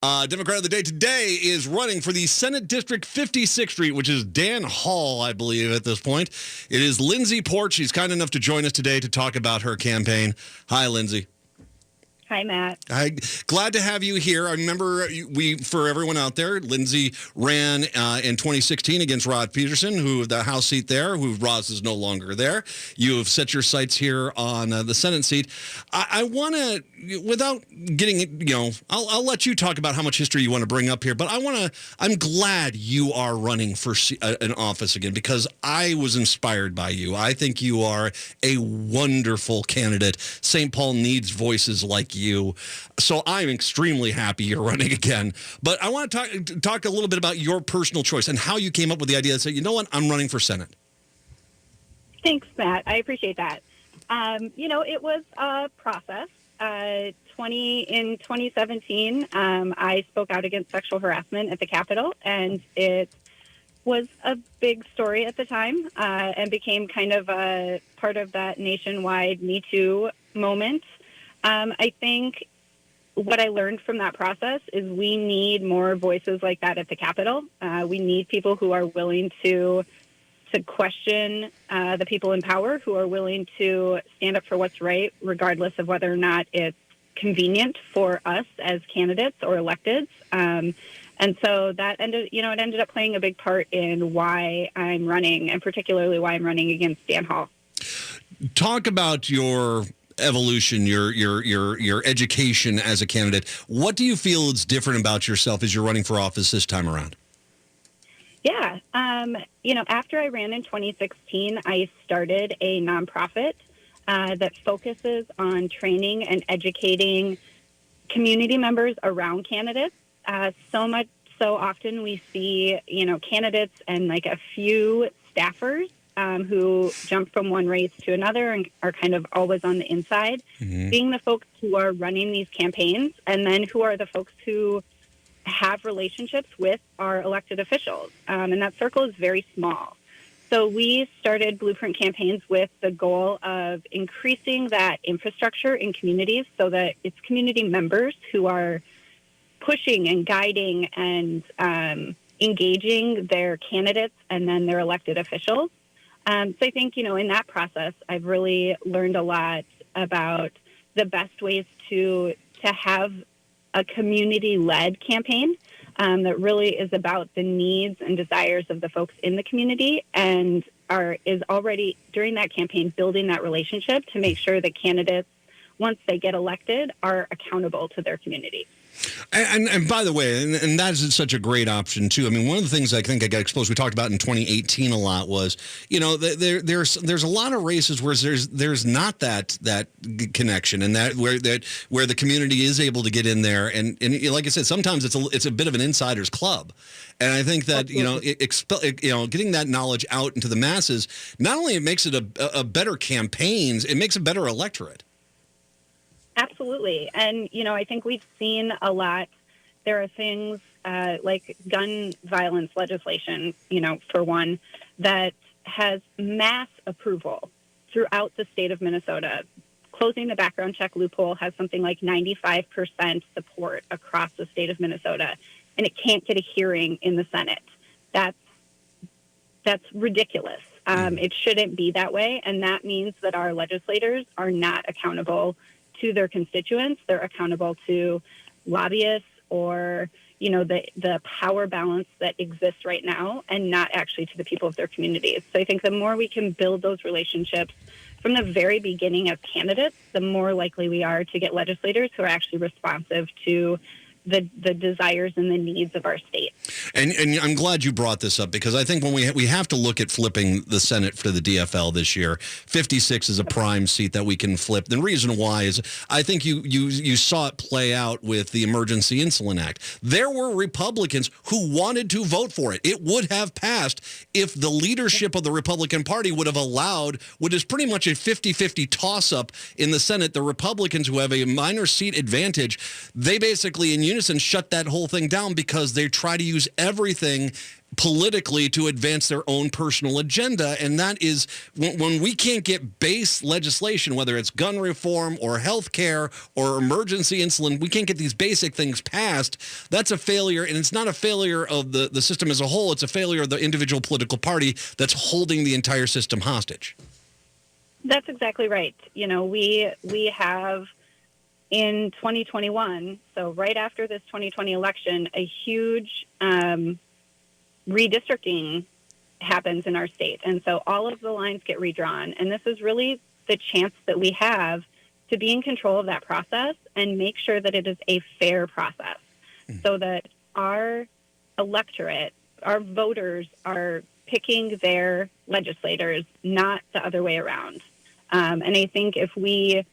Democrat of the day today is running for the Senate District 56th Street, which is Dan Hall, I believe, at this point. It is Lindsey Porch. She's kind enough to join us today to talk about her campaign. Hi, Lindsey. Hi, Matt. Hi. Glad to have you here. I remember for everyone out there, Lindsey ran in 2016 against Rod Peterson, who the House seat there, who Roz is no longer there. You have set your sights here on the Senate seat. I want to, without getting, I'll let you talk about how much history you want to bring up here, but I'm glad you are running for an office again because I was inspired by you. I think you are a wonderful candidate. St. Paul needs voices like you. So I'm extremely happy you're running again. But I want to talk a little bit about your personal choice and how you came up with the idea to say, you know what, I'm running for Senate. Thanks, Matt. I appreciate that. It was a process. In 2017, I spoke out against sexual harassment at the Capitol, and it was a big story at the time and became kind of a part of that nationwide Me Too moment. I think what I learned from that process is we need more voices like that at the Capitol. We need people who are willing to question the people in power, who are willing to stand up for what's right, regardless of whether or not it's convenient for us as candidates or electeds. And so that ended up playing a big part in why I'm running, and particularly why I'm running against Dan Hall. Talk about your evolution, your education as a candidate. What do you feel is different about yourself as you're running for office this time around? Yeah. After I ran in 2016, I started a nonprofit that focuses on training and educating community members around candidates. So often we see, candidates and like a few staffers who jump from one race to another and are kind of always on the inside, being the folks who are running these campaigns, and then who are the folks who have relationships with our elected officials. And that circle is very small. So we started Blueprint campaigns with the goal of increasing that infrastructure in communities so that it's community members who are pushing and guiding and engaging their candidates and then their elected officials. So I think, in that process, I've really learned a lot about the best ways to have a community-led campaign that really is about the needs and desires of the folks in the community, and is already, during that campaign, building that relationship to make sure that candidates, once they get elected, are accountable to their community. And by the way, and that is such a great option too. I mean, one of the things I think I got exposed, we talked about in 2018 a lot, was there's a lot of races where there's not that connection, and where the community is able to get in there, and like I said, sometimes it's a bit of an insider's club, and I think that getting that knowledge out into the masses, not only it makes it a better campaigns, it makes a better electorate. Absolutely. And, I think we've seen a lot. There are things like gun violence legislation, for one, that has mass approval throughout the state of Minnesota. Closing the background check loophole has something like 95% support across the state of Minnesota, and it can't get a hearing in the Senate. That's ridiculous. It shouldn't be that way, and that means that our legislators are not accountable to their constituents. They're accountable to lobbyists or, the power balance that exists right now, and not actually to the people of their communities. So I think the more we can build those relationships from the very beginning as candidates, the more likely we are to get legislators who are actually responsive to the desires and the needs of our state. And I'm glad you brought this up, because I think when we have to look at flipping the Senate for the DFL this year, 56 is a prime seat that we can flip. The reason why is I think you saw it play out with the Emergency Insulin Act. There were Republicans who wanted to vote for it. It would have passed if the leadership of the Republican Party would have allowed what is pretty much a 50-50 toss-up in the Senate. The Republicans, who have a minor seat advantage, they basically in unison shut that whole thing down because they try to use everything politically to advance their own personal agenda. And that is when we can't get base legislation, whether it's gun reform or health care or emergency insulin, we can't get these basic things passed. That's a failure. And it's not a failure of the system as a whole. It's a failure of the individual political party that's holding the entire system hostage. That's exactly right. You know, we have in 2021, so right after this 2020 election, a huge redistricting happens in our state. And so all of the lines get redrawn. And this is really the chance that we have to be in control of that process and make sure that it is a fair process so that our electorate, our voters are picking their legislators, not the other way around. And I think if we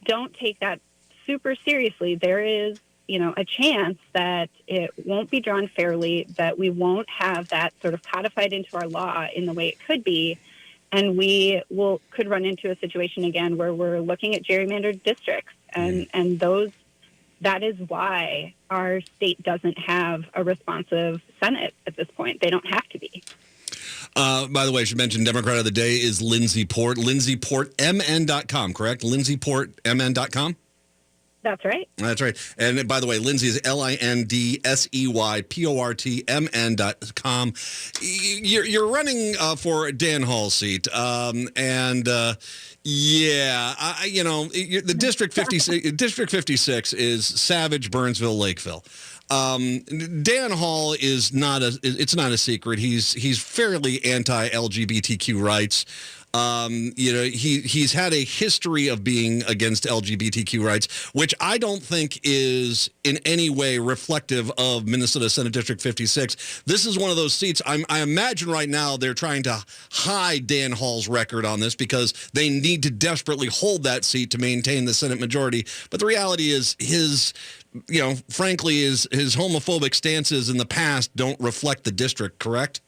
don't take that super seriously, there is, you know, a chance that it won't be drawn fairly, that we won't have that sort of codified into our law in the way it could be, and we could run into a situation again where we're looking at gerrymandered districts, and that is why our state doesn't have a responsive Senate at this point. They don't have to be. By the way, I should mention Democrat of the Day is Lindsey Port. LindseyPortMN.com, correct? LindseyPortMN.com? That's right. That's right. And by the way, Lindsey is LindseyPortMN.com. You're running for Dan Hall's seat. The District 56 is Savage, Burnsville, Lakeville. Dan Hall is it's not a secret. He's fairly anti-LGBTQ rights. He's had a history of being against LGBTQ rights, which I don't think is in any way reflective of Minnesota Senate District 56. This is one of those seats. I imagine right now they're trying to hide Dan Hall's record on this because they need to desperately hold that seat to maintain the Senate majority. But the reality is his homophobic stances in the past don't reflect the district, correct?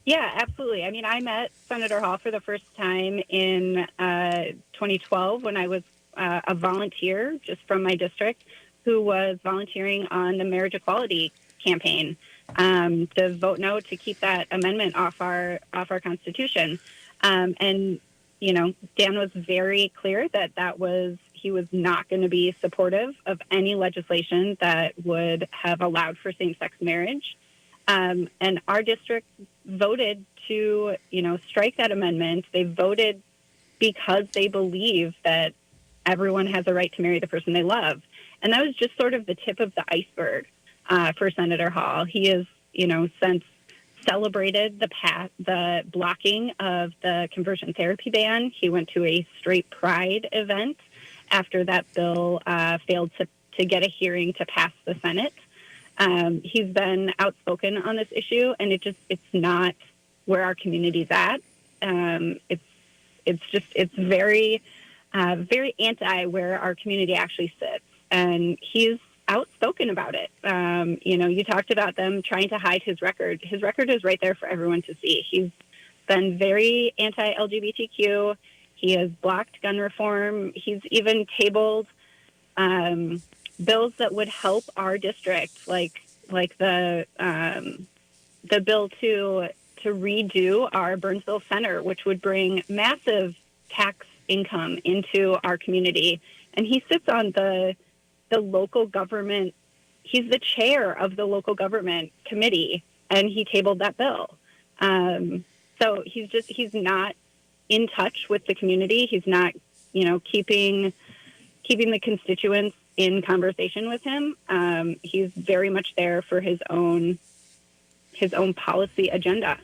Yeah, absolutely. I mean, I met Senator Hall for the first time in 2012 when I was a volunteer just from my district who was volunteering on the marriage equality campaign to vote no to keep that amendment off our Constitution. And, you know, Dan was very clear that he was not going to be supportive of any legislation that would have allowed for same-sex marriage. And our district voted to, strike that amendment. They voted because they believe that everyone has a right to marry the person they love. And that was just sort of the tip of the iceberg for Senator Hall. He has, since celebrated the blocking of the conversion therapy ban. He went to a straight pride event after that bill failed to get a hearing to pass the Senate. He's been outspoken on this issue, and it's not where our community's at. It's very, very anti where our community actually sits, and he's outspoken about it. You talked about them trying to hide his record. His record is right there for everyone to see. He's been very anti-LGBTQ. He has blocked gun reform. He's even tabled bills that would help our district, like the bill to redo our Burnsville Center, which would bring massive tax income into our community. And he sits on the local government. He's the chair of the local government committee, and he tabled that bill. So he's not in touch with the community. He's not, keeping the constituents in conversation with him. He's very much there for his own policy agenda.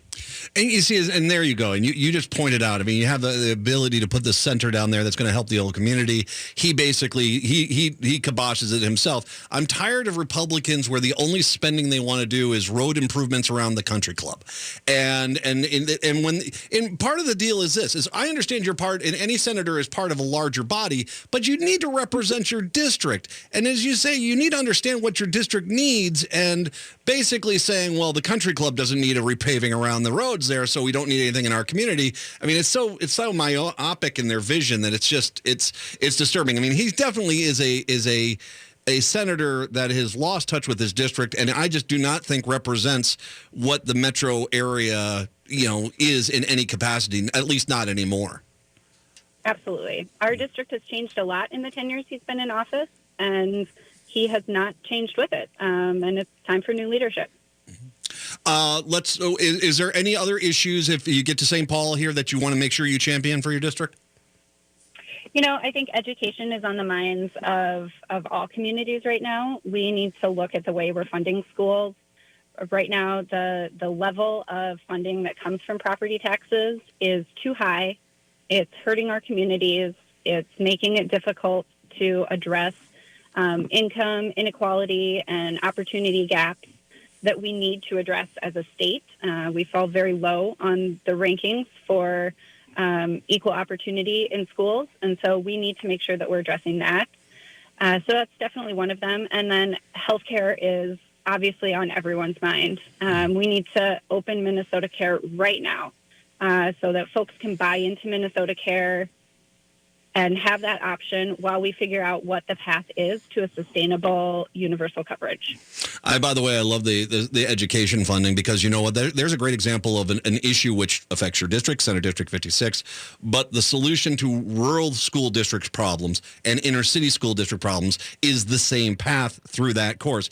And you see, and there you go. And you just pointed out, I mean, you have the ability to put the center down there that's going to help the old community. He basically, he kiboshes it himself. I'm tired of Republicans where the only spending they want to do is road improvements around the country club. And part of the deal is this, is I understand your part, and any senator is part of a larger body, but you need to represent your district. And as you say, you need to understand what your district needs, and basically saying, well, the country club doesn't need a repaving around the roads there, so we don't need anything in our community. I mean, it's so myopic in their vision that it's disturbing. I mean, he definitely is a a senator that has lost touch with his district, and I just do not think represents what the metro area, is in any capacity, at least not anymore. Absolutely. Our district has changed a lot in the 10 years he's been in office, and he has not changed with it. And it's time for new leadership. Is there any other issues if you get to St. Paul here that you want to make sure you champion for your district? I think education is on the minds of all communities right now. We need to look at the way we're funding schools. Right now, the level of funding that comes from property taxes is too high. It's hurting our communities. It's making it difficult to address income inequality and opportunity gaps that we need to address as a state. We fall very low on the rankings for equal opportunity in schools, and so we need to make sure that we're addressing that. So that's definitely one of them. And then healthcare is obviously on everyone's mind. We need to open Minnesota Care right now so that folks can buy into Minnesota Care and have that option while we figure out what the path is to a sustainable universal coverage. By the way, I love the education funding because you know what? There's a great example of an issue which affects your district, Senate District 56, but the solution to rural school district problems and inner city school district problems is the same path through that course.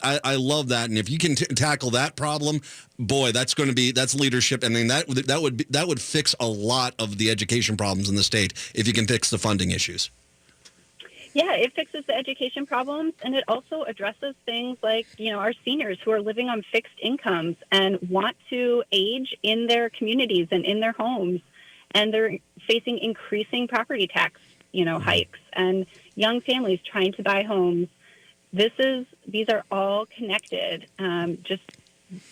I love that, and if you can tackle that problem, boy, that's leadership. I mean, that would fix a lot of the education problems in the state if you can fix the funding issues. Yeah, it fixes the education problems, and it also addresses things like, our seniors who are living on fixed incomes and want to age in their communities and in their homes, and they're facing increasing property tax, hikes, and young families trying to buy homes. These are all connected, just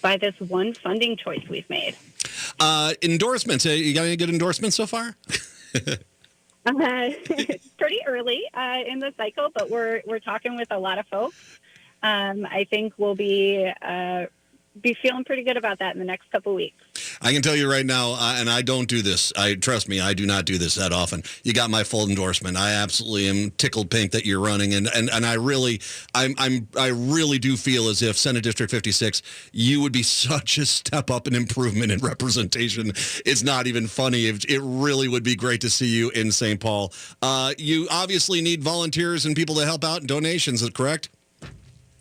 by this one funding choice we've made. Endorsements. You got any good endorsements so far? It's pretty early in the cycle, but we're talking with a lot of folks. I think we'll be feeling pretty good about that in the next couple of weeks. I can tell you right now, and I don't do this. Trust me, I do not do this that often. You got my full endorsement. I absolutely am tickled pink that you're running, and I really do feel as if Senate District 56, you would be such a step up and improvement in representation. It's not even funny. It really would be great to see you in St. Paul. You obviously need volunteers and people to help out and donations. Is that correct?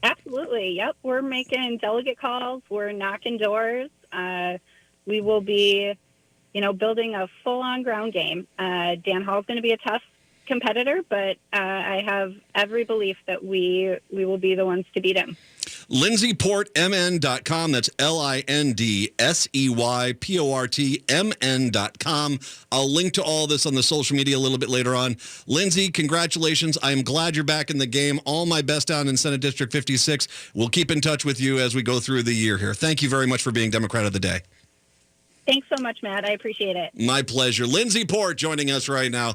Absolutely. Yep. We're making delegate calls. We're knocking doors. We will be, building a full-on ground game. Dan Hall's going to be a tough competitor, but I have every belief that we will be the ones to beat him. LindseyPortMN.com. That's LindseyPortMN.com. I'll link to all this on the social media a little bit later on. Lindsey, congratulations. I am glad you're back in the game. All my best down in Senate District 56. We'll keep in touch with you as we go through the year here. Thank you very much for being Democrat of the Day. Thanks so much, Matt. I appreciate it. My pleasure. Lindsey Port joining us right now.